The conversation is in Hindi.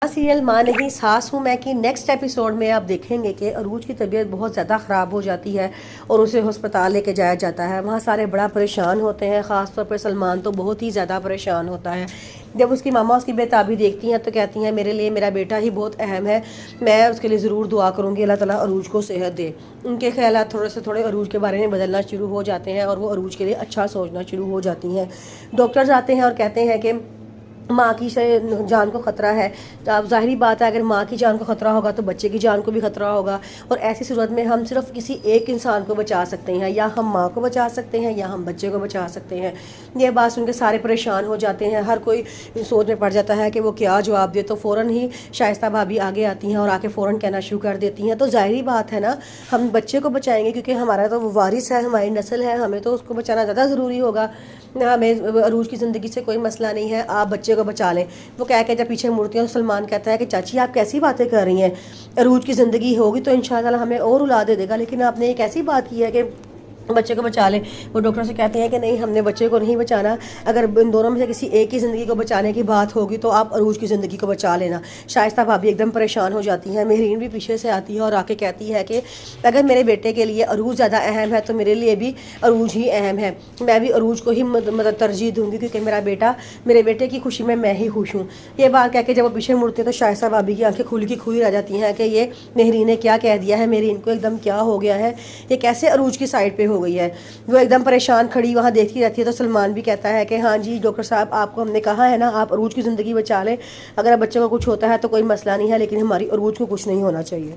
सीरियल माँ नहीं सास हूँ मैं की नेक्स्ट एपिसोड में आप देखेंगे कि अरूज की तबीयत बहुत ज़्यादा ख़राब हो जाती है और उसे अस्पताल लेके जाया जाता है। वहाँ सारे बड़ा परेशान होते हैं, ख़ास तौर पर सलमान तो बहुत ही ज़्यादा परेशान होता है। जब उसकी मामा उसकी बेताबी देखती हैं तो कहती हैं मेरे लिए मेरा बेटा ही बहुत अहम है, मैं उसके लिए ज़रूर दुआ करूँगी अल्लाह ताला अरूज को सेहत दे। उनके ख्यालात थोड़े से थोड़े अरूज के बारे में बदलना शुरू हो जाते हैं और वो अरूज के लिए अच्छा सोचना शुरू हो जाती हैं। डॉक्टर्स आते हैं और कहते हैं कि माँ की जान को ख़तरा है। तो अब ज़ाहिरी बात है, अगर माँ की जान को ख़तरा होगा तो बच्चे की जान को भी ख़तरा होगा और ऐसी सूरत में हम सिर्फ किसी एक इंसान को बचा सकते हैं, या हम माँ को बचा सकते हैं या हम बच्चे को बचा सकते हैं। ये बात सुन के सारे परेशान हो जाते हैं, हर कोई सोच में पड़ जाता है कि वो क्या जवाब दे। तो फ़ौरन ही शाइस्ता भाभी आगे आती हैं और आके फ़ौरन कहना शुरू कर देती हैं। तो ज़ाहिरी बात है ना, हम बच्चे को बचाएंगे क्योंकि हमारा तो वो वारिस है, हमारी नस्ल है, हमें तो उसको बचाना ज़्यादा ज़रूरी होगा। हमें अरूज की ज़िंदगी से कोई मसला नहीं है, आप बच्चे को बचा लें। वो कह के जब पीछे मुड़ती है तो सलमान कहता है कि चाची आप कैसी बातें कर रही हैं, अरूज की ज़िंदगी होगी तो इंशाल्लाह हमें और औलाद दे देगा, लेकिन आपने एक ऐसी बात की है कि बच्चे को बचा लें। वो डॉक्टर से कहते हैं कि नहीं, हमने बच्चे को नहीं बचाना, अगर इन दोनों में से किसी एक की ज़िंदगी को बचाने की बात होगी तो आप अरूज की ज़िंदगी को बचा लेना। शाइस्ता भाभी एकदम परेशान हो जाती हैं। मेहरीन भी पीछे से आती है और आके कहती है कि अगर मेरे बेटे के लिए अरूज ज़्यादा अहम है तो मेरे लिए भी अरूज ही अहम है, मैं भी अरूज को ही मतलब तरजीह दूँगी क्योंकि मेरे बेटे की खुशी में मैं ही खुश हूँ। ये बात कह के जब वो पीछे मुड़ते हैं तो शाइस्ता भाभी की आंखें खुली की खुली रह जाती हैं कि ये मेहरीन ने क्या कह दिया है, मेहरीन को एकदम क्या हो गया है, ये कैसे अरूज की साइड पे हो गई है। वो एकदम परेशान खड़ी वहाँ देखती रहती है। तो सलमान भी कहता है कि हाँ जी डॉक्टर साहब, आपको हमने कहा है ना आप अरूज की ज़िंदगी बचा लें, अगर बच्चे को कुछ होता है तो कोई मसला नहीं है, लेकिन हमारी अरूज को कुछ नहीं होना चाहिए।